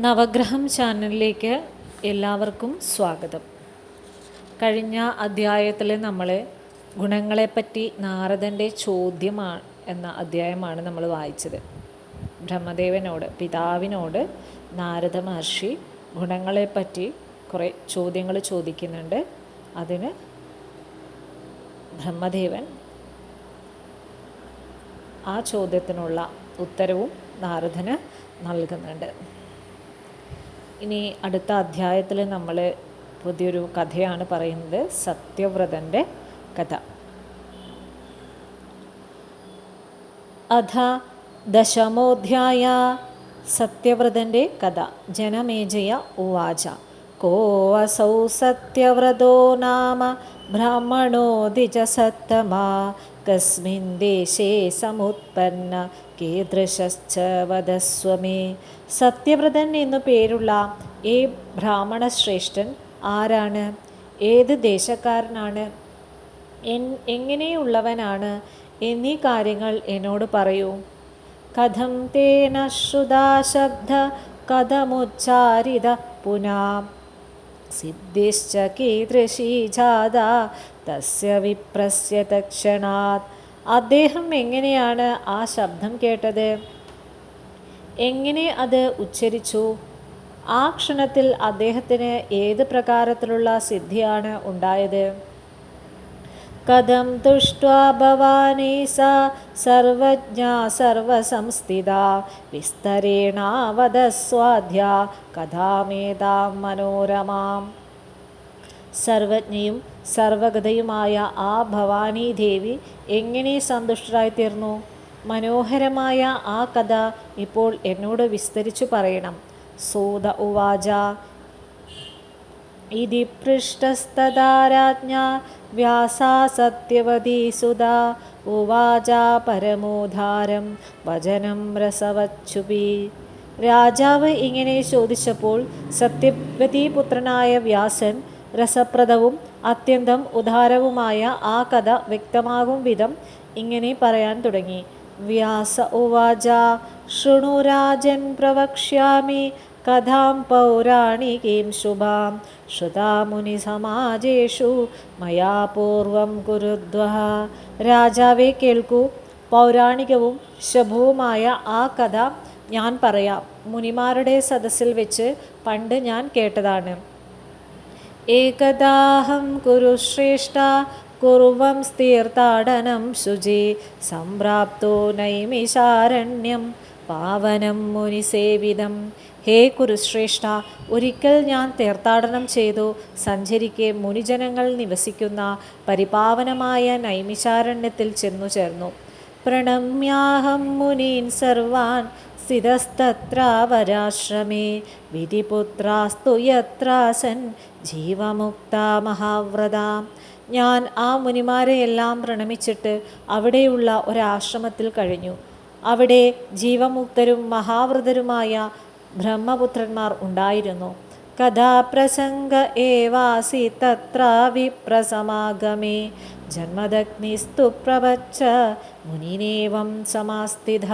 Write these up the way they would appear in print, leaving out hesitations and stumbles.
നവഗ്രഹം ചാനലിലേക്ക് എല്ലാവർക്കും സ്വാഗതം. കഴിഞ്ഞ അധ്യായത്തിൽ നമ്മൾ ഗുണങ്ങളെപ്പറ്റി നാരദൻ്റെ ചോദ്യമാണ് എന്ന അധ്യായമാണ് നമ്മൾ വായിച്ചത്. ബ്രഹ്മദേവനോട്, പിതാവിനോട് നാരദ മഹർഷി ഗുണങ്ങളെപ്പറ്റി കുറേ ചോദ്യങ്ങൾ ചോദിക്കുന്നുണ്ട്. അതിന് ബ്രഹ്മദേവൻ ആ ചോദ്യത്തിനുള്ള ഉത്തരവും നാരദന് നൽകുന്നുണ്ട്. ഇനി അടുത്ത അധ്യായത്തിൽ നമ്മൾ പുതിയൊരു കഥയാണ് പറയുന്നത്, സത്യവ്രതൻ്റെ കഥ. അഥ ദശമോധ്യായ. സത്യവ്രതൻ്റെ കഥ. ജനമേജയ ഉവാച. കോ അസൗ സത്യവ്രതോ നാമ ബ്രാഹ്മണോ ദ്വിജസത്തമാ കസ്മിൻ ദേശേ സമുത്പന്ന കീദൃശശ്ച വദസ്വമേ. സത്യവ്രതൻ എന്നു പേരുള്ള ഈ ബ്രാഹ്മണശ്രേഷ്ഠൻ ആരാണ്? ഏത് ദേശക്കാരനാണ്? എങ്ങനെയുള്ളവനാണ് എന്നീ കാര്യങ്ങൾ എന്നോട് പറയൂ. കഥം തേന ശ്രുതാ ശബ്ദ കഥമുച്ചാരിത പുനാ സിദ്ധിശ്ച കീദൃശീ ജാതാ തസ്യ വിപ്രസ്യ തക്ഷണാത്. അദ്ദേഹം എങ്ങനെയാണ് ആ ശബ്ദം കേട്ടത്? എങ്ങനെ അത് ഉച്ചരിച്ചു? ആ ക്ഷണത്തിൽ അദ്ദേഹത്തിന് ഏത് പ്രകാരത്തിലുള്ള സിദ്ധിയാണ് ഉണ്ടായത്? കഥം ദൃഷ്ട്വാ ഭവാനി സാ സർവജ്ഞാ സർവസംസ്ഥിതാ വിസ്തരേണ വദസ്വാദ്യ കഥാമേതാം മനോരമാം. സർവജ്ഞയും സർവഗതയുമായ ആ ഭവാനി ദേവി എങ്ങനെ സന്തുഷ്ടരായിത്തീർന്നു? മനോഹരമായ ആ കഥ ഇപ്പോൾ എന്നോട് വിസ്തരിച്ചു പറയണം. സൂത ഉവാച. ഇതി പൃഷ്ടസ്തദാ രാജ്ഞാ വ്യാസാ സത്യവതീ സുതാ ഉവാച പരമോധാരം വചനം രസവച്ചുപി. രാജാവ് ഇങ്ങനെ ചോദിച്ചപ്പോൾ സത്യവതീ പുത്രനായ വ്യാസൻ രസപ്രദവും അത്യന്തം ഉദാരവുമായ ആ കഥ വ്യക്തമാകും വിധം ഇങ്ങനെ പറയാൻ തുടങ്ങി. വ്യാസ ഉവാച. ശൃണു രാജൻ പ്രവക്ഷ്യാമി കഥാം പൗരാണികീം ശുഭാം ശ്രുതാ മുനിസമാജേഷു മയാ പൂർവം കുരുദ്വഃ. രാജാവേ, കേൾക്കൂ. പൗരാണികവും ശുഭവുമായ ആ കഥ ഞാൻ പറയാം. മുനിമാരുടെ സദസ്സിൽ വെച്ച് പണ്ട് ഞാൻ കേട്ടതാണ്. ഏകദാഹം കുരുശ്രേഷ്ഠ കുർവം തീർത്ഥാടനം ശുചി സംപ്രാപ്തോ നൈമിഷാരണ്യം പാവനം മുനിസേവിതം. ഹേ കുരുശ്രേഷ്ഠ, ഒരിക്കൽ ഞാൻ തീർത്ഥാടനം ചെയ്തു സഞ്ചരിക്കെ മുനിജനങ്ങൾ നിവസിക്കുന്ന പരിപാവനമായ നൈമിഷാരണ്യത്തിൽ ചെന്നു ചേർന്നു. പ്രണമ്യാഹം മുനീൻ സർവാൻ സ്ഥിതസ്തത്രാവരാശ്രമേ വിധിപുത്രാസ്തു യത്രാസൻ ജീവമുക്ത മഹാവ്രത. ഞാൻ ആ മുനിമാരെയെല്ലാം പ്രണമിച്ചിട്ട് അവിടെയുള്ള ഒരാശ്രമത്തിൽ കഴിഞ്ഞു. അവിടെ ജീവമുക്തരും മഹാവ്രതരുമായ ബ്രഹ്മപുത്രന്മാർ ഉണ്ടായിരുന്നു. കഥാപ്രസംഗ ഏവാസി തത്ര വിപ്രസമാഗമേ ജന്മദഗ്നിസ്തു പ്രവച്ച മുനിനേവം സമാസ്ഥിത.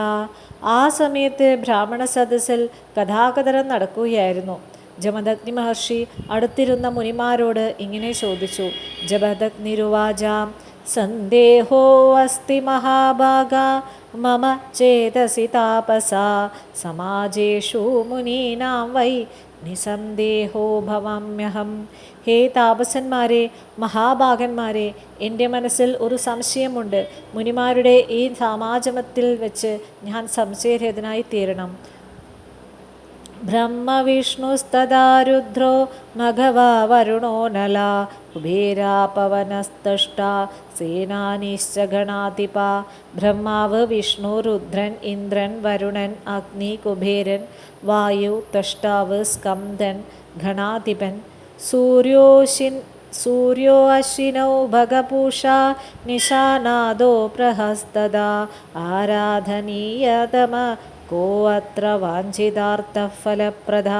ആ സമയത്ത് ബ്രാഹ്മണ സദസ്സിൽ കഥാകഥനം നടക്കുകയായിരുന്നു. ജമദഗ്നി മഹർഷി അടുത്തിരുന്ന മുനിമാരോട് ഇങ്ങനെ ചോദിച്ചു. ജമദഗ്നിരുവാച. സന്ദേഹോ അസ്തി മഹാഭാഗ മമ ചേതസി താപസാ സമാജേഷു മുനീനാം വൈ നിസന്ദേഹോ ഭവാമ്യഹം. ഹേ താപസന്മാരെ, മഹാഭാഗന്മാരെ, എൻ്റെ മനസ്സിൽ ഒരു സംശയമുണ്ട്. മുനിമാരുടെ ഈ സമാജമത്തിൽ വെച്ച് ഞാൻ സംശയരഹിതനായി തീരണം. ബ്രഹ്മവിഷ്ണുസ്തദാ രുദ്രോ മഘവാ വരുണോ നലാ കുബേരാ പവനസ്തഷ്ടാ സേനാനിശ്ച ഗണാധിപ. ബ്രഹ്മാവ്, വിഷ്ണു, രുദ്രൻ, ഇന്ദ്രൻ, വരുണൻ, അഗ്നി, കുബേരൻ, വായു, തഷ്ടാവ്, സ്കന്ദൻ, ഗണാധിപൻ, സൂര്യോ അശ്വിനൗ ഭഗപൂഷാ നിശാനാദോ പ്രഹസ്തദാ ആരാധനീയതമ കോ അത്ര വാഞ്ചിതാർത്ഥഫലപ്രദ.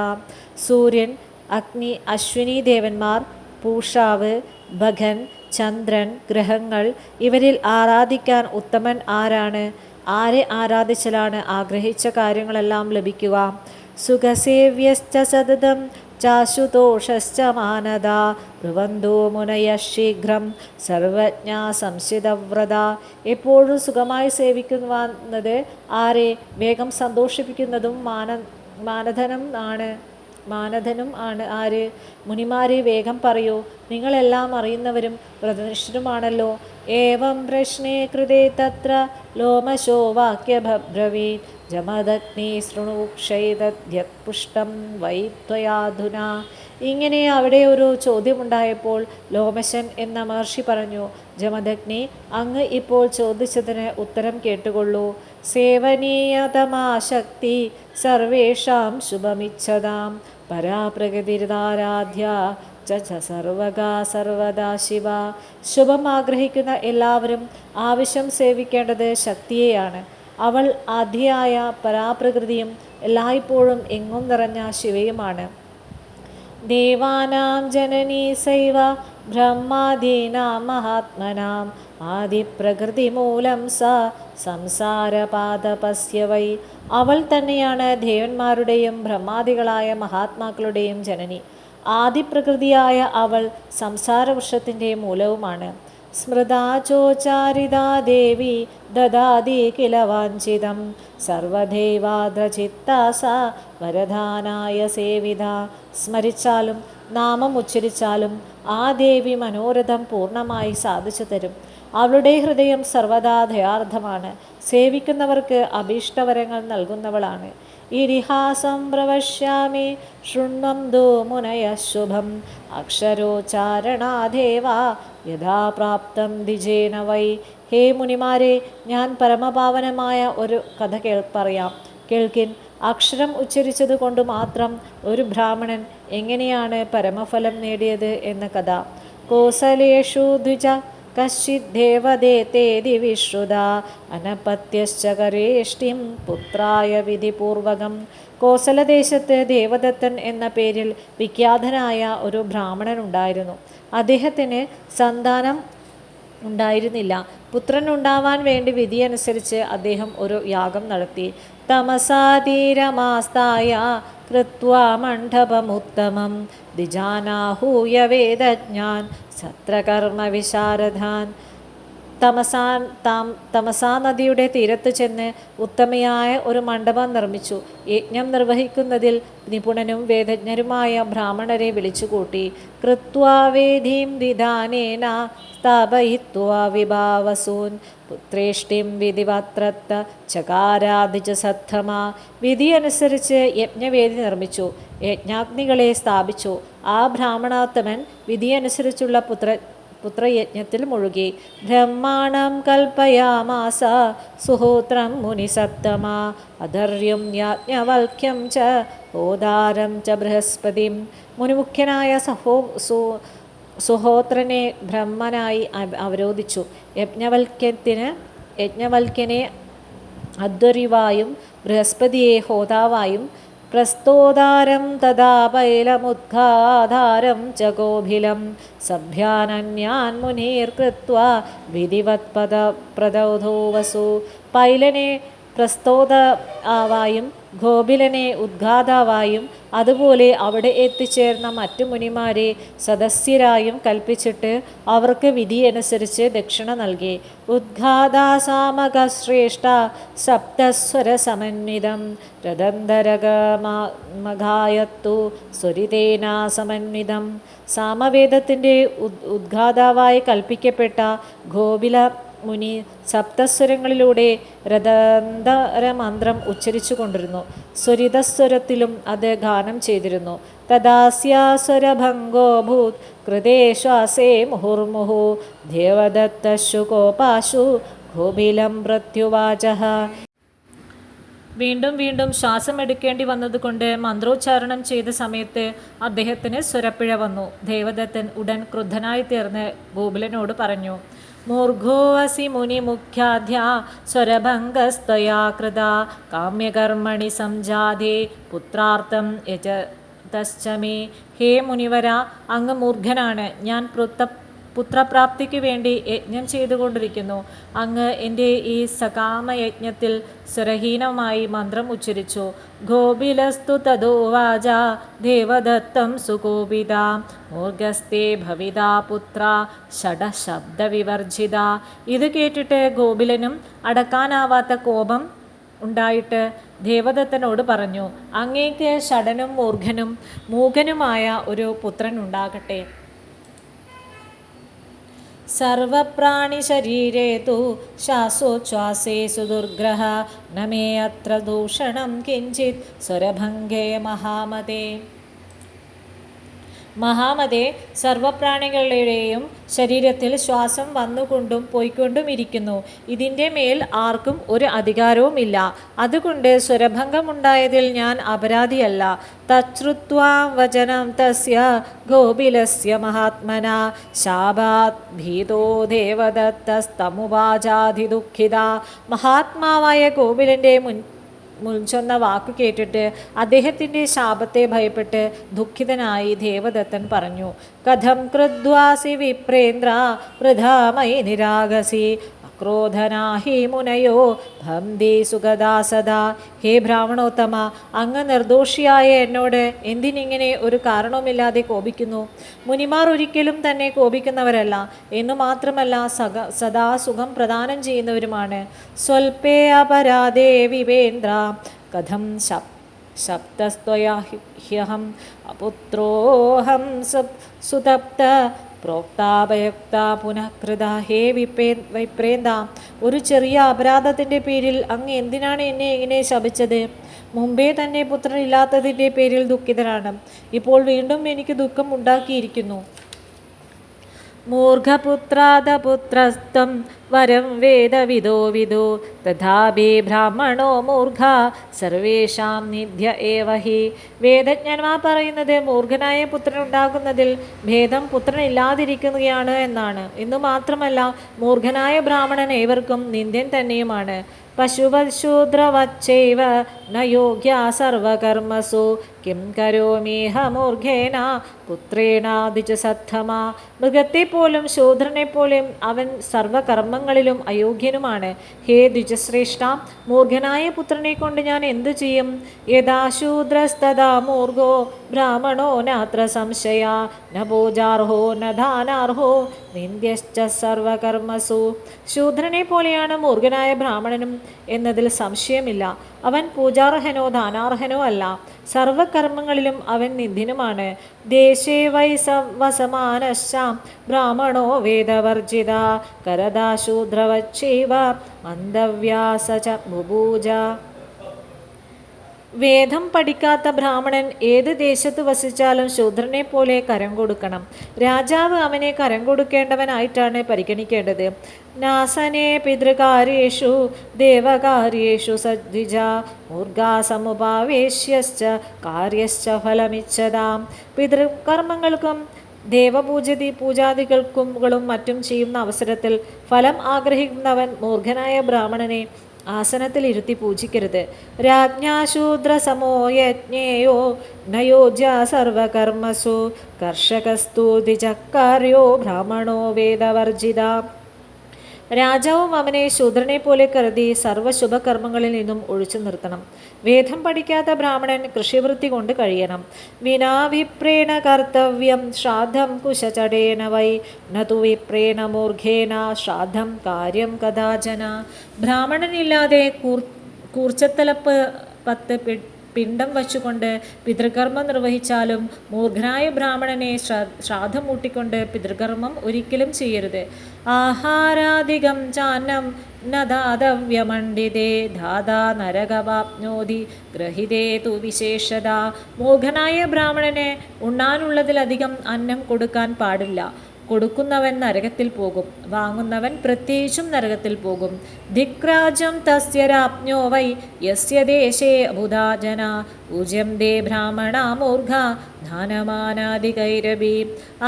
സൂര്യൻ, അഗ്നി, അശ്വിനി ദേവന്മാർ, പൂഷാവ്, ഭഗൻ, ചന്ദ്രൻ, ഗ്രഹങ്ങൾ, ഇവരിൽ ആരാധിക്കാൻ ഉത്തമൻ ആരാണ്? ആരെ ആരാധിച്ചാലാണ് ആഗ്രഹിച്ച കാര്യങ്ങളെല്ലാം ലഭിക്കുക? സുഖസേവ്യശ്ച സതതം ചാശുതോഷശ്ച മാനദാ ബ്രുവന്തോ മുനയഃ ശീഘ്രം സർവജ്ഞാ സംശിതവ്രത. എപ്പോഴും സുഖമായി സേവിക്കുന്നത് ആരെ വേഗം സന്തോഷിപ്പിക്കുന്നതും മാനധനും ആണ് ആര്? മുനിമാരെ വേഗം പറയൂ, നിങ്ങളെല്ലാം അറിയുന്നവരും വ്രതനിഷ്ഠരുമാണല്ലോ. ഏവം പ്രശ്നേ കൃതേ തത്ര ലോമശോ വാക്യബ്രവീത് ജമദഗ്നി ശൃണുക്ഷൈതദ്യത്പുഷ്ടം വൈ ത്വയാധുനാ. ഇങ്ങനെ അവിടെ ഒരു ചോദ്യമുണ്ടായപ്പോൾ ലോമശൻ എന്ന മഹർഷി പറഞ്ഞു, ജമദഗ്നി, അങ്ങ് ഇപ്പോൾ ചോദിച്ചതിന് ഉത്തരം കേട്ടുകൊള്ളൂ. സേവനീയതമാശക്തി സർവേഷാം ശുഭമിച്ഛതാം പരാപ്രകൃതിരാരാധ്യ സർവദാ ശിവ. ശുഭം ആഗ്രഹിക്കുന്ന എല്ലാവരും ആവശ്യം സേവിക്കേണ്ടത് ശക്തിയെയാണ്. അവൾ ആദ്യയായ പരാപ്രകൃതിയും എല്ലായ്പ്പോഴും എങ്ങും നിറഞ്ഞ ശിവയുമാണ്. ദേവാനാം ജനനീ സൈവ ബ്രഹ്മാദീനാം മഹാത്മനാം ആദിപ്രകൃതിമൂലം സ സംസാരപാദപസ്യ വൈ. അവൾ തന്നെയാണ് ദേവന്മാരുടെയും ബ്രഹ്മാദികളായ മഹാത്മാക്കളുടെയും ജനനി. ആദിപ്രകൃതിയായ അവൾ സംസാരവൃക്ഷത്തിൻ്റെ മൂലവുമാണ്. സ്മൃതാ ചോച്ചാരിതാ ദേവി ദദാതി കില വാഞ്ചിതം സർവദേവാദ്രചിത്ത സ വരദാനായ സേവിത. സ്മരിച്ചാലും നാമം ഉച്ചരിച്ചാലും ആ ദേവി മനോരഥം പൂർണ്ണമായി സാധിച്ചു തരും. അവളുടെ ഹൃദയം സർവദാ ദയാർദ്ധമാണ്. സേവിക്കുന്നവർക്ക് അഭീഷ്ടവരങ്ങൾ നൽകുന്നവളാണ്. ഇതിഹാസം പ്രവശ്യാമി ശൃണ്വന്തു മുനയഃ ശുഭം അക്ഷരോച്ചാരണാദേവ യഥാ പ്രാപ്തം ദ്വിജേന വൈ. ഹേ മുനിമാരെ, ഞാൻ പരമപാവനമായ ഒരു കഥ പറയാം, കേൾക്കിൻ. അക്ഷരം ഉച്ചരിച്ചത് കൊണ്ട് മാത്രം ഒരു ബ്രാഹ്മണൻ എങ്ങനെയാണ് പരമഫലം നേടിയത് എന്ന കഥ. കോസലേഷു ദ്വിജ കശ്ചിത് ദേവദേതേതി വിശ്രുത അനപത്യശ്ച കരേഷ്ടിം പുത്രായ വിധിപൂർവകം. കോസലദേശത്ത് ദേവദത്തൻ എന്ന പേരിൽ വിഖ്യാതനായ ഒരു ബ്രാഹ്മണൻ ഉണ്ടായിരുന്നു. അദ്ദേഹത്തിന് സന്താനം ഉണ്ടായിരുന്നില്ല. പുത്രനുണ്ടാവാൻ വേണ്ടി വിധിയനുസരിച്ച് അദ്ദേഹം ഒരു യാഗം നടത്തി. തമസാതീരമാസ്തായ കൃത്വാ മണ്ഡപമുത്തമം ദ്വിജാനാഹൂയ വേദജ്ഞാൻ സത്രകർമ്മ വിശാരദാൻ. തമസാ നദിയുടെ തീരത്ത് ചെന്ന് ഉത്തമയായ ഒരു മണ്ഡപം നിർമ്മിച്ചു. യജ്ഞം നിർവഹിക്കുന്നതിൽ നിപുണനും വേദജ്ഞരുമായ ബ്രാഹ്മണരെ വിളിച്ചുകൂട്ടി. കൃത്വാ വേദീം വിധാനേന സ്ഥാപയിത്വാ വിഭാവസൂൻ പുത്രേഷ്ടിം വിധിവത്രത്ത ചകാരാദിജ സത്തമ. വിധിയനുസരിച്ച് യജ്ഞവേദി നിർമ്മിച്ചു, യജ്ഞാഗ്നികളെ സ്ഥാപിച്ചു. ആ ബ്രാഹ്മണോത്തമൻ വിധിയനുസരിച്ചുള്ള പുത്രയജ്ഞത്തിൽ മുഴുകി. ബ്രഹ്മാണം കൽപ്പയാമാസ സുഹോത്രം മുനിസത്തമ അധർയും യാജ്ഞവൽക്യം ച ഹോദാരം ച ബൃഹസ്പതിം. മുനിമുഖ്യനായ സുഹോത്രനെ ബ്രഹ്മനായി അവരോധിച്ചു. യജ്ഞവൽക്യനെ അധ്വരിവായും ബൃഹസ്പതിയെ ഹോതാവായും പ്രസ്തോദാരം തഥാ പൈലമുദ്ഘാധാരം ച സഭ്യാനന്യാൻ മുനീർകൃത്വാ വിധിവത് പ്രദൗധോ വസു. പൈലനെ പ്രസ്തോത ആവായും ഗോപിലനെ ഉദ്ഘാതാവായും അതുപോലെ അവിടെ എത്തിച്ചേർന്ന മറ്റു മുനിമാരെ സദസ്യരായും കൽപ്പിച്ചിട്ട് അവർക്ക് വിധിയനുസരിച്ച് ദക്ഷിണ നൽകി. ഉദ്ഘാതാസാമകശ്രേഷ്ഠ സപ്തസ്വര സമന്വിതം രഥന്ധരഗമഗായത്തു സ്വരിതേനാ സമന്വിതം. സാമവേദത്തിൻ്റെ ഉദ്ഘാതാവായി കൽപ്പിക്കപ്പെട്ട ഗോപില മുനി സപ്തസ്വരങ്ങളിലൂടെ രഥന്ധരമന്ത്രം ഉച്ചരിച്ചു കൊണ്ടിരുന്നു. സ്വരിതസ്വരത്തിലും അത് ഗാനം ചെയ്തിരുന്നു. തദാസ്യാസ്വരഭംഗോഭൂത് കൃതേ ശ്വാസേ മുഹുർമുഹു ദേവദത്തശുകോപാശു ഗോപിലം പ്രത്യുവാചഃ. വീണ്ടും വീണ്ടും ശ്വാസമെടുക്കേണ്ടി വന്നതുകൊണ്ട് മന്ത്രോച്ചാരണം ചെയ്ത സമയത്ത് അദ്ദേഹത്തിന് സ്വരപ്പിഴ വന്നു. ദേവദത്തൻ ഉടൻ ക്രുദ്ധനായി തീർന്ന് ഗോപിലനോട് പറഞ്ഞു, മൂർഘോ അസി മുനി മുഖ്യാധ്യ സ്വരഭംഗസ്ത്വയാ കൃത കാമ്യകർമ്മണി സംജാതേ പുത്രാർത്ഥം യജതശ്ച മേ. ഹേ മുനിവര, അങ്ങ് മൂർഖനാണ്. ഞാൻ പുത്രപ്രാപ്തിക്ക് വേണ്ടി യജ്ഞം ചെയ്തുകൊണ്ടിരിക്കുന്നു. അങ്ങ് എൻ്റെ ഈ സകാമയജ്ഞത്തിൽ സ്വരഹീനമായി മന്ത്രം ഉച്ചരിച്ചു. ഗോപിലസ്തു തദോവാച ദേവദത്തം സുകോപിത മൂർഖസ്തേ ഭവിതാ പുത്ര ഷഡശബ്ദവിവർജിത. ഇത് കേട്ടിട്ട് ഗോപിലനും അടക്കാനാവാത്ത കോപം ഉണ്ടായിട്ട് ദേവദത്തനോട് പറഞ്ഞു, അങ്ങേക്ക് ഷഡനും മൂർഖനും മൂകനുമായ ഒരു പുത്രൻ ഉണ്ടാകട്ടെ. സർവപ്രാണിശരീരേ തു ശ്വാസോച്ഛ്വാസേ സുദുർഗ്രഹ നമേ അത്ര ദൂഷണം കിഞ്ചിത് സ്വരഭംഗേ മഹാമതേ. മഹാമതേ, സർവപ്രാണികളുടെയും ശരീരത്തിൽ ശ്വാസം വന്നുകൊണ്ടും പോയിക്കൊണ്ടും ഇരിക്കുന്നു. ഇതിൻ്റെ മേൽ ആർക്കും ഒരു അധികാരവുമില്ല. അതുകൊണ്ട് സ്വരഭംഗമുണ്ടായതിൽ ഞാൻ അപരാധിയല്ല. തച്ഛ്രുത്വാ വചനം തസ്യ ഗോപിലസ്യ മഹാത്മന ശാപാത് ഭീതോ ദേവദത്തസ്തമുവാചാധിദുഃഖിത. മഹാത്മാവായ ഗോപിലൻ്റെ മുൻചൊന്ന വാക്ക് കേട്ടിട്ട് അദ്ദേഹത്തിൻ്റെ ശാപത്തെ ഭയപ്പെട്ട് ദുഃഖിതനായി ദേവദത്തൻ പറഞ്ഞു, കഥം കൃദ്വാസി വിപ്രേന്ദ്ര വൃഥാമയി നിരാഗസി ക്രോധനാഹി മുനയോ ഭംതി സുഗദാസദാ. ഹേ ബ്രാഹ്മണോത്തമ, അങ്ങ് നിർദോഷിയായ എന്നോട് എന്തിനിങ്ങനെ ഒരു കാരണവുമില്ലാതെ കോപിക്കുന്നു? മുനിമാർ ഒരിക്കലും തന്നെ കോപിക്കുന്നവരല്ല. എന്നു മാത്രമല്ല സദാ സുഖം പ്രദാനം ചെയ്യുന്നവരുമാണ്. സ്വൽപേ അപരാധേ വിവേന്ദ്ര കഥം ശബ്ദസ്ത്വയാഹ്യഹം അപുത്രോഹം സുതപ്ത പ്രോക്താപയുക്ത പുനഃകൃത. ഹേ വിപ്രേന്ദ, ഒരു ചെറിയ അപരാധത്തിൻ്റെ പേരിൽ അങ്ങ് എന്തിനാണ് എന്നെ ഇങ്ങനെ ശപിച്ചത്? മുമ്പേ തന്നെ പുത്രനില്ലാത്തതിൻ്റെ പേരിൽ ദുഃഖിതനാണ്. ഇപ്പോൾ വീണ്ടും എനിക്ക് ദുഃഖം ഉണ്ടാക്കിയിരിക്കുന്നു. മൂർഖപുത്രാദപുത്രസ്ത്വം വരം വേദവിദോ വിദോ തഥാപി ബ്രാഹ്മണോ മൂർഖ സർവേഷാം നിധ്യ ഏവ ഹി. വേദജ്ഞന്മാർ പറയുന്നത് മൂർഖനായ പുത്രൻ ഉണ്ടാകുന്നതിൽ ഭേദം പുത്രനില്ലാതിരിക്കുകയാണ് എന്നാണ്. എന്നു മാത്രമല്ല, മൂർഖനായ ബ്രാഹ്മണൻ ഏവർക്കും നിന്ദ്യൻ തന്നെയുമാണ്. പശുപശൂദ്രവച്ചൈവ ന യോഗ്യ സർവകർമ്മസു കിം കരോമീഹ മൂർഖേന പുത്രേണ ദ്വിജസത്തമ. മൃഗത്തെ പോലും ശൂദ്രനെ പോലും അവൻ സർവകർമ്മങ്ങളിലും അയോഗ്യനുമാണ്. ഹേ ദ്വിജശ്രേഷ്ഠ, മൂർഖനായ പുത്രനെ കൊണ്ട് ഞാൻ എന്തു ചെയ്യും? യഥാ ശൂദ്രസ്തദാ മൂർഖോ ബ്രാഹ്മണോ നാത്ര സംശയ ന പൂജാർഹോ ന ദാനാർഹോ നിന്ദ്യശ്ച സർവകർമ്മസു. ശൂദ്രനെ പോലെയാണ് മൂർഖനായ ബ്രാഹ്മണനും എന്നതിൽ സംശയമില്ല. അവൻ പൂജാർഹനോ ദാനാർഹനോ അല്ല. സർവകർമ്മങ്ങളിലും അവൻ നിന്ദിനുമാണ്. ദേശേ വൈ വസമാനശ്ചാം ബ്രാഹ്മണോ വേദവർജിത കരദാ ശൂദ്രവച്ചൈവ മന്ദവ്യാസ ച ബുഭൂജ. വേദം പഠിക്കാത്ത ബ്രാഹ്മണൻ ഏത് ദേശത്ത് വസിച്ചാലും ശൂദ്രനെ പോലെ കരം കൊടുക്കണം. രാജാവ് അവനെ കരം കൊടുക്കേണ്ടവനായിട്ടാണ് പരിഗണിക്കേണ്ടത്. നാസനേ പിതൃകാര്യേഷു ദേവകാര്യേഷു സദ്വിജ മൂർഖാസമുപാവേശ്യശ്ച കാര്യശ്ച ഫലമിച്ഛതാം. പിതൃകർമ്മങ്ങൾക്കും പൂജാദികൾക്കും മറ്റും ചെയ്യുന്ന അവസരത്തിൽ ഫലം ആഗ്രഹിക്കുന്നവൻ മൂർഖനായ ബ്രാഹ്മണനെ ആസനത്തിൽ ഇരുത്തി പൂജിക്കരുത്. രാജ്ഞാശൂദ്രസമോ യജ്ഞേയോ നയോജ്യ സർവകർമ്മസു കർഷകസ്തു ദ്വിജക്കാര്യോ ബ്രാഹ്മണോ വേദവർജിത. രാജാവും അവനെ ശൂദ്രനെ പോലെ കരുതി സർവ്വശുഭകർമ്മങ്ങളിൽ നിന്നും ഒഴിച്ചു നിർത്തണം. വേദം പഠിക്കാത്ത ബ്രാഹ്മണൻ കൃഷിവൃത്തി കൊണ്ട് കഴിയണം. വിനാവിപ്രേണ കർത്തവ്യം ശ്രാദ്ധം കുശചടേന വൈ നതു വിപ്രേണ മൂർഖേന ശ്രാദ്ധം കാര്യം കഥാചന. ബ്രാഹ്മണനില്ലാതെ കൂർച്ചത്തലപ്പ് 10 പിണ്ടം വച്ചുകൊണ്ട് പിതൃകർമ്മം നിർവഹിച്ചാലും മൂർഖനായ ബ്രാഹ്മണനെ ശ്രാദ്ധം മൂട്ടിക്കൊണ്ട് പിതൃകർമ്മം ഒരിക്കലും ചെയ്യരുത്. ആഹാരാധികം ചാന്നം ന ദാതവ്യമണ്ഡിതേ ധാതാ നരകവാപ്നോതി ഗ്രഹിതേ തു വിശേഷത. മൂർഖനായ ബ്രാഹ്മണന് ഉണ്ണാനുള്ളതിലധികം അന്നം കൊടുക്കാൻ പാടില്ല. കൊടുക്കുന്നവൻ നരകത്തിൽ പോകും, വാങ്ങുന്നവൻ പ്രത്യേകിച്ചും നരകത്തിൽ പോകും. ധിക്രാജം തസ്യ രാജ്ഞോ വൈ യസ്യ ദേശേ അബുധാ ജനാ പൂജ്യം ദേ ബ്രാഹ്മണ മൂർഖ ധാനമാനാദികൈരപി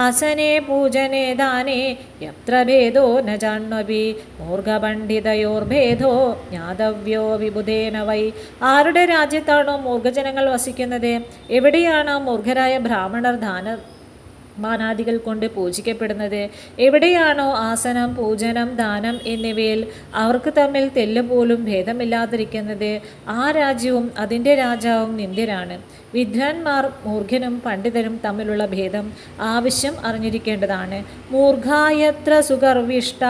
ആസനേ പൂജനേ ദാനേ യത്ര ഭേദോ ന ജാണ്വപി മൂർഖപണ്ഡിതയോർഭേദോ ജ്ഞാതവ്യോ വിബുധേന വൈ. ആരുടെ രാജ്യത്താണോ മൂർഖജനങ്ങൾ വസിക്കുന്നത്, എവിടെയാണോ മൂർഖരായ ബ്രാഹ്മണർ മാനാദികൾ കൊണ്ട് പൂജിക്കപ്പെടുന്നത്. എവിടെയാണോ ആസനം, പൂജനം, ദാനം എന്നിവയിൽ അവർക്ക് തമ്മിൽ തെല്ലുപോലും ഭേദമില്ലാതിരിക്കുന്നത്, ആ രാജ്യവും അതിൻ്റെ രാജാവും നിന്ദ്യരാണ്. വിദ്വാൻമാർ മൂർഖനും പണ്ഡിതനും തമ്മിലുള്ള ഭേദം ആവശ്യം അറിഞ്ഞിരിക്കേണ്ടതാണ്. മൂർഖായത്ര സുഗർവിഷ്ട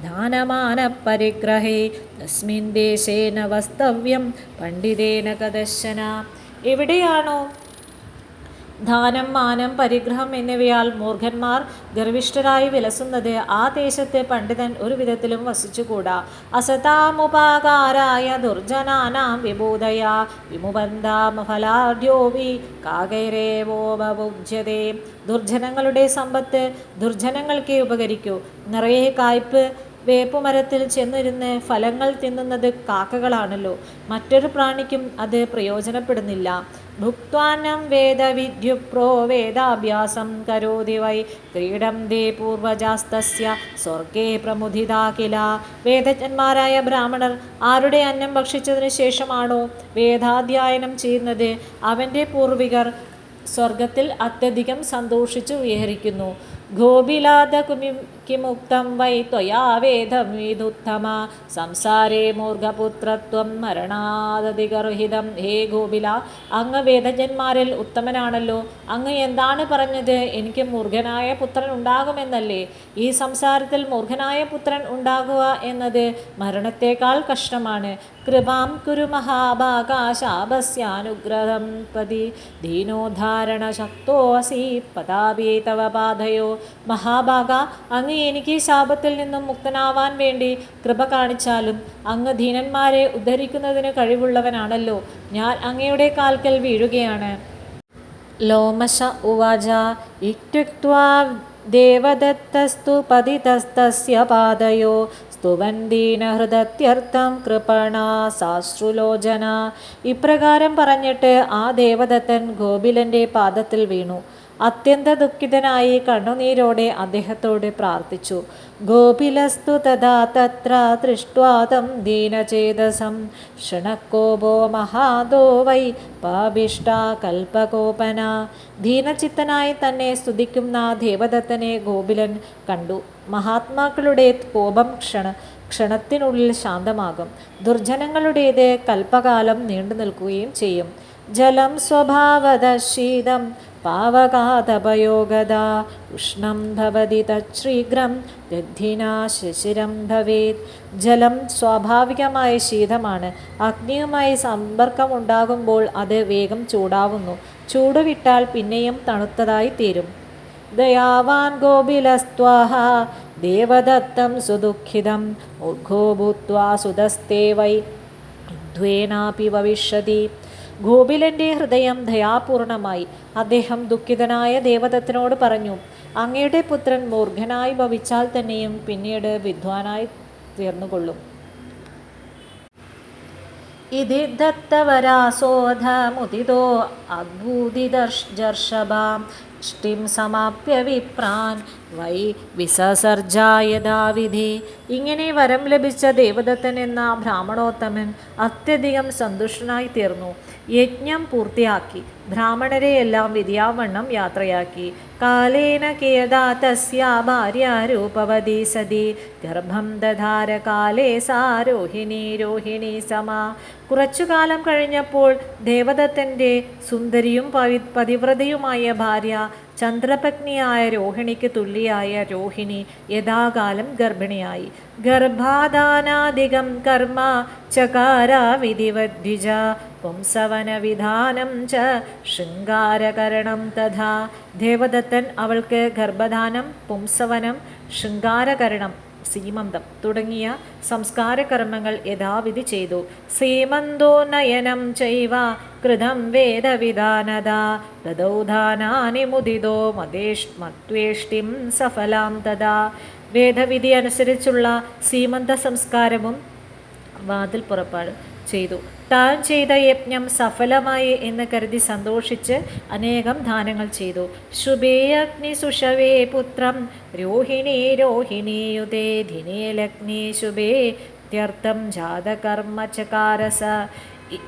ദാനമാന പരിഗ്രഹേ തസ്മിൻ ദേശേന വസ്തവ്യം പണ്ഡിതേന കദശന. എവിടെയാണോ ദാനം, മാനം, പരിഗ്രഹം എന്നിവയാൽ മൂർഖന്മാർ ഗർവിഷ്ഠരായി വിലസുന്നത്, ആ ദേശത്തെ പണ്ഡിതൻ ഒരു വിധത്തിലും വസിച്ചുകൂടാ. അസതാമുപാകാരായ ദുർജനാനാം വിഭൂതയാ വിമുബന്ധാമഫലാഢ്യോവി കാകൈരേവോപഭുജ്യതേ. ദുർജനങ്ങളുടെ സമ്പത്ത് ദുർജനങ്ങൾക്കേ ഉപകരിക്കൂ. നിറയെ കായ്പ് വേപ്പുമരത്തിൽ ചെന്നിരുന്ന് ഫലങ്ങൾ തിന്നുന്നത് കാക്കകളാണല്ലോ. മറ്റൊരു പ്രാണിക്കും അത് പ്രയോജനപ്പെടുന്നില്ല. ഭുക്വാനം വേദവിദ്യുപ്രോ വേദാഭ്യാസം കരോതി വൈ ക്രീഡം ദേ പൂർവജാസ്തസ്യ സ്വർഗേ പ്രമുദിതാ കില. വേദജ്ഞന്മാരായ ബ്രാഹ്മണർ ആരുടെ അന്നം ഭക്ഷിച്ചതിന് ശേഷമാണോ വേദാധ്യയനം ചെയ്യുന്നത്, അവൻ്റെ പൂർവികർ സ്വർഗത്തിൽ അത്യധികം സന്തോഷിച്ചു വിഹരിക്കുന്നു. ഗോപിലാദ കിമുക്തം വൈ ത്വയാ വേദം വിദുത്തമ സംസാരേ മൂർഖപുത്രത്വം മരണാദതിഗർഹിതം. ഹേ ഗോപില, അങ്ങ് വേദജന്മാരിൽ ഉത്തമനാണല്ലോ. അങ്ങ് എന്താണ് പറഞ്ഞത്? എനിക്ക് മൂർഖനായ പുത്രൻ ഉണ്ടാകുമെന്നല്ലേ? ഈ സംസാരത്തിൽ മൂർഖനായ പുത്രൻ ഉണ്ടാകുക എന്നത് മരണത്തേക്കാൾ കഷ്ടമാണ്. കൃപാം കുരു മഹാഭാഗാശാപസ്യാനുഗ്രഹം പതി ദീനോദ്ധാരണ ശക്തോ അസി പതാപി തവ പാദയോ. മഹാഭാഗ, അങ്ങ് എനിക്ക് ശാപത്തിൽ നിന്നും മുക്തനാവാൻ വേണ്ടി കൃപ കാണിച്ചാലും അങ്ങ് ദീനന്മാരെ ഉദ്ധരിക്കുന്നതിന് കഴിവുള്ളവനാണല്ലോ. ഞാൻ അങ്ങയുടെ കാൽക്കൽ വീഴുകയാണ്. ലോമശ ഉവാച ഇത്യുക്ത്വാ ദേവദത്തസ്തു പതിതസ്തസ്യ പാദയോ സ്തുവന്തീനഹൃദത്യർത്ഥം കൃപണ സാശ്രുലോചന. ഇപ്രകാരം പറഞ്ഞിട്ട് ആ ദേവദത്തൻ ഗോപിലൻ്റെ പാദത്തിൽ വീണു. അത്യന്ത ദുഃഖിതനായി കണ്ണുനീരോടെ അദ്ദേഹത്തോട് പ്രാർത്ഥിച്ചു. ഗോപിലസ്തു തഥാ തത്ര ദൃഷ്ട്വാ തം ദീനചേതസം ശൃണക്കോപോ മഹാദോ വൈ പാപിഷ്ട കൽപകോപന. ദീനചിത്തനായി തന്നെ സ്തുതിക്കുന്ന ദേവദത്തനെ ഗോപിലൻ കണ്ടു. മഹാത്മാക്കളുടെ കോപം ക്ഷണത്തിനുള്ളിൽ ശാന്തമാകും. ദുർജനങ്ങളുടേത് കൽപ്പകാലം നീണ്ടു നിൽക്കുകയും ചെയ്യും. ജലം സ്വഭാവത ശീതം പാവകാതപയോഗത ഉഷ്ണം ഭവതി തശ്ശീഘ്രം ദഗ്ധിനാ ശിശിരം ഭവേത്. ജലം സ്വാഭാവികമായ ശീതമാണ്. അഗ്നിയുമായി സമ്പർക്കമുണ്ടാകുമ്പോൾ അത് വേഗം ചൂടാവുന്നു. ചൂടുവിട്ടാൽ പിന്നെയും തണുത്തതായി തീരും. ദയാവാൻ ഗോപിലസ്ത്വാഹ ദേവദത്തം സുദുഃഖിതം മൂർഖോ ഭൂത്വാ സുതസ്തേ വൈ ദ്വേനാപി ഭവിഷ്യതി. ഗോപിലൻ്റെ ഹൃദയം ദയാപൂർണമായി. അദ്ദേഹം ദുഃഖിതനായ ദേവദത്തനോട് പറഞ്ഞു, അങ്ങയുടെ പുത്രൻ മൂർഖനായി ഭവിച്ചാൽ തന്നെയും പിന്നീട് വിദ്വാനായി തീർന്നുകൊള്ളും. ഇതി ദത്തവരാസോധമുദിതോ അദ്ഭുതിദർശഭാം ഷ്ടിം സമാപ്യ വിപ്രാൻ വൈ വിസസർജായഥാവിധി. ഇങ്ങനെ വരം ലഭിച്ച ദേവദത്തൻ എന്ന ബ്രാഹ്മണോത്തമൻ അത്യധികം സന്തുഷ്ടനായി തീർന്നു. യജ്ഞം പൂർത്തിയാക്കി ബ്രാഹ്മണരെയെല്ലാം വിധിയാവണ്ണം യാത്രയാക്കി. കാലേന കിയതാ തസ്യാ ഭാര്യ രൂപവതി സതി ഗർഭം ദധാര കാലേ സാ രോഹിണി സമാ. കുറച്ചുകാലം കഴിഞ്ഞപ്പോൾ ദേവദത്തൻ്റെ സുന്ദരിയും പതിവ്രതയുമായ ഭാര്യ ചന്ദ്രപത്നിയായ രോഹിണിക്ക് തുല്യായ രോഹിണി യഥാകാലം ഗർഭിണിയായി. ഗർഭാധാനാധികം കർമ്മ ചകാര വിധിവദ്വിജ പുംസവന വിധാനം ച ശൃംഗാരകരണം തഥാ. ദേവദത്തൻ അവൾക്ക് ഗർഭധാനം, പുംസവനം, ശൃംഗാരകരണം സീമന്തം തുടങ്ങിയ സംസ്കാരകർമ്മങ്ങൾ യഥാവിധി ചെയ്തു. സീമന്തോ നയനം ചൈവ കൃതം വേദവിധാനത തദൗധാനാനി മുദിതോ മത്വേഷ്ടിം സഫലാം തഥാ. വേദവിധി അനുസരിച്ചുള്ള സീമന്ത സംസ്കാരവും വാതിൽ പുറപ്പാട് ചെയ്തു. താൻ ചെയ്ത യജ്ഞം സഫലമായി എന്ന് കരുതി സന്തോഷിച്ച് അനേകം ദാനങ്ങൾ ചെയ്തു. ശുഭേ അഗ്നി സുഷവേ പുത്രം രോഹിണീയുതേ ധിനേ ലഗ്നേ ശുഭേ ത്യർത്ഥം ജാതകർമ്മ ചകാരസ.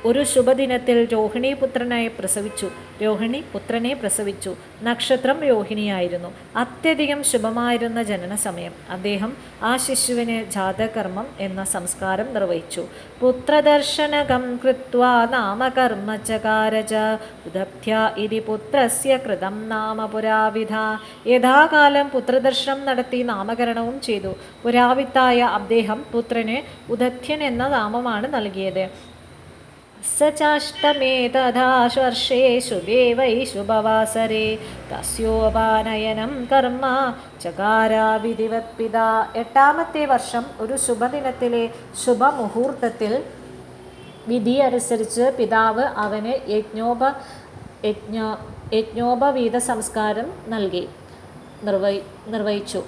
ഒരു ശുഭദിനത്തിൽ രോഹിണി പുത്രനെ പ്രസവിച്ചു. നക്ഷത്രം രോഹിണിയായിരുന്നു. അത്യധികം ശുഭമായിരുന്ന ജനന സമയം. അദ്ദേഹം ആ ശിശുവിന് ജാതകർമ്മം എന്ന സംസ്കാരം നിർവഹിച്ചു. പുത്രദർശനകം കൃത്വാ നാമകർമ്മ ചകാരച ഉദഭ്യ ഇതി പുത്രസ്യ കൃതം നാമ പുരാവിധ. യഥാകാലം പുത്രദർശനം നടത്തി നാമകരണവും ചെയ്തു. പുരാവിത്തായ അദ്ദേഹം പുത്രന് ഉദധ്യൻ എന്ന നാമമാണ് നൽകിയത്. स चाष्टमे तഥാശ്വർഷേ ശുഭേ വൈ ശുഭവാസരേ തസ്യോപാനയനം കർമ്മ ചകാരാവിധിവത് പിതാ. 8-ാമത്തെ വർഷം ഒരു ശുഭദിനത്തിലെ ശുഭമുഹൂർത്തത്തിൽ വിധിയനുസരിച്ച് പിതാവ് അവന് യജ്ഞോപവീത സംസ്കാരം നിർവഹിച്ചു.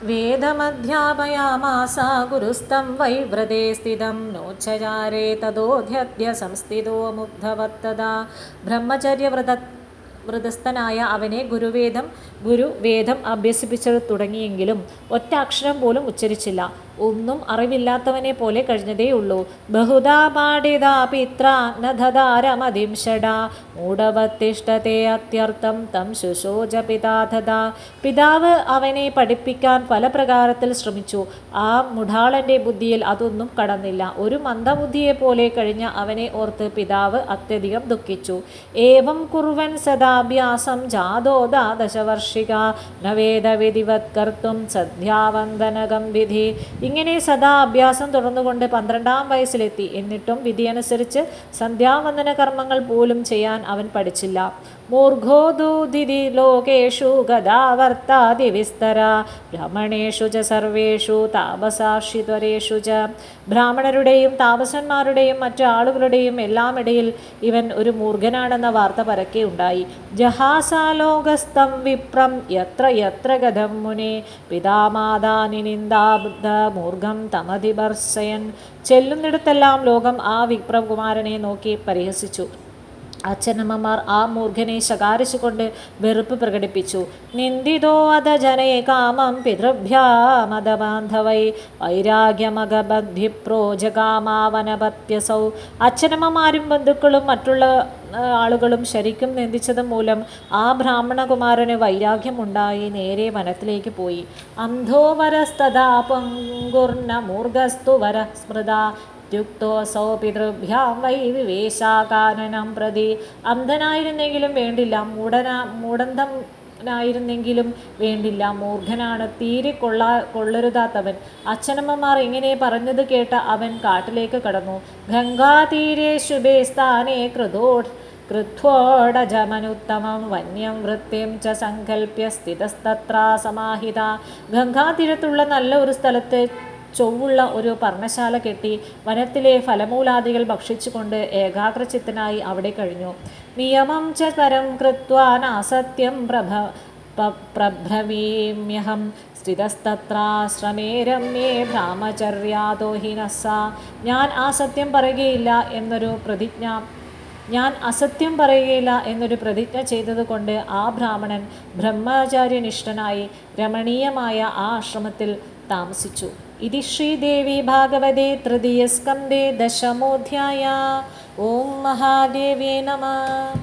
വേദമധ്യാപയാമാസ ഗുരുസ്തം വൈ വ്രതേ സ്ഥിതം നോച്ഛചാരേ തതോധ്യദ്യ സംസ്ഥിതോ മുഗ്ധവത്തദാ. വ്രതസ്ഥനായ അവനെ ഗുരുവേദം അഭ്യസിപ്പിച്ചു തുടങ്ങിയെങ്കിലും ഒറ്റ അക്ഷരം പോലും ഉച്ചരിച്ചില്ല. ഒന്നും അറിവില്ലാത്തവനെ പോലെ കഴിഞ്ഞതേയുള്ളൂ. ബഹുധാ പാഠിതാ പിത്ര നധാരമതിം ഷടാ മൂഢവത്തിഷ്ഠത്തെ അത്യർത്ഥം തം ശുശോച പിതാധതാ. പിതാവ് അവനെ പഠിപ്പിക്കാൻ പല പ്രകാരത്തിൽ ശ്രമിച്ചു. ആ മുഠാളന്റെ ബുദ്ധിയിൽ അതൊന്നും കടന്നില്ല. ഒരു മന്ദബുദ്ധിയെപ്പോലെ കഴിഞ്ഞ അവനെ ഓർത്ത് പിതാവ് അത്യധികം ദുഃഖിച്ചു. ഏവം കുർവൻ സദാഭ്യാസം ജാതോ ദശവർഷിക നവേദവിധിവത് കർത്തും സദ്യാവന്ദനകം വിധി. ഇങ്ങനെ സദാ അഭ്യാസം തുടർന്നുകൊണ്ട് 12-ാം വയസ്സിലെത്തി. എന്നിട്ടും വിധിയനുസരിച്ച് സന്ധ്യാവന്ദന കർമ്മങ്ങൾ പോലും ചെയ്യാൻ അവൻ പഠിച്ചില്ല. മൂർഘോദൂദിതി ലോകേഷു ഗദാവർത്താതി വിസ്തര ബ്രാഹ്മണേഷു ച സർവേഷു താപസാക്ഷിത്വരേഷു ച. ബ്രാഹ്മണരുടെയും താപസന്മാരുടെയും മറ്റു ആളുകളുടെയും എല്ലാമിടയിൽ ഇവൻ ഒരു മൂർഖനാണെന്ന വാർത്ത പരക്കെ ഉണ്ടായി. ജഹാസാലോകസ്തം വിപ്രം യത്ര യത്ര ഗതം മുനെ പിതാമാതാനി നിന്ദാബുദ്ധ മൂർഖം തമതിപർശയൻ. ചെല്ലുന്നിടത്തെല്ലാം ലോകം ആ വിപ്രകുമാരനെ നോക്കി പരിഹസിച്ചു. അച്ഛനമ്മമാർ ആ മൂർഖനെ ശകാരിച്ചുകൊണ്ട് വെറുപ്പ് പ്രകടിപ്പിച്ചു. നിന്ദിതോ അധ ജനേ കാമം പിതൃഭ്യാമദബാന്ധവൈ വൈരാഗ്യമഗബദ്ധിപ്രോ ജകാമാവനപത്യസൗ. അച്ഛനമ്മമാരും ബന്ധുക്കളും മറ്റുള്ള ആളുകളും ശരിക്കും നിന്ദിച്ചത് മൂലം ആ ബ്രാഹ്മണകുമാരന് വൈരാഗ്യമുണ്ടായി നേരെ വനത്തിലേക്ക് പോയി. അന്ധോവരസ്തദാ പങ്കുർന മൂർഖസ്തു വര സ്മൃതാ യുക്തോസൗ പിതൃഭ്യാം വൈ വിവേശാകാനനം പ്രതി. അന്ധനായിരുന്നെങ്കിലും വേണ്ടില്ല, മൂഢനായിരുന്നെങ്കിലും വേണ്ടില്ല, മൂർഖനാണ്, തീരെ കൊള്ളരുതാത്തവൻ. അച്ഛനമ്മമാർ ഇങ്ങനെ പറഞ്ഞത് കേട്ട അവൻ കാട്ടിലേക്ക് കടന്നു. ഗംഗാതീരെ ശുഭേ സ്ഥാനേ കൃത്വോടജമനുത്തമം വന്യം വൃത്തിം ച സങ്കൽപ്യ സ്ഥിതസ്തത്രാ സമാഹിത. ഗംഗാതീരത്തുള്ള നല്ല ഒരു സ്ഥലത്ത് ചൊവ്വുള്ള ഒരു പർണശാല കെട്ടി വനത്തിലെ ഫലമൂലാദികൾ ഭക്ഷിച്ചുകൊണ്ട് ഏകാഗ്രചിത്തനായി അവിടെ കഴിഞ്ഞു. നിയമം ച പരം കൃത്വാ നാസത്യം പ്രഭ്രമീമ്യഹം സ്ഥിതസ്തത്രാശ്രമേ രമ്യേ ഭ്രാമചര്യാദോ ഹിനസ്സ. ഞാൻ അസത്യം പറയുകയില്ല എന്നൊരു പ്രതിജ്ഞ ചെയ്തതുകൊണ്ട് ആ ബ്രാഹ്മണൻ ബ്രഹ്മചാര്യനിഷ്ഠനായി രമണീയമായ ആ ആശ്രമത്തിൽ താമസിച്ചു. ഇതി ശ്രീദേവി ഭാഗവതേ തൃതീയസ്കന്ധേ 10-മോധ്യായ. ഓം മഹാദേവ്യേ നമഃ.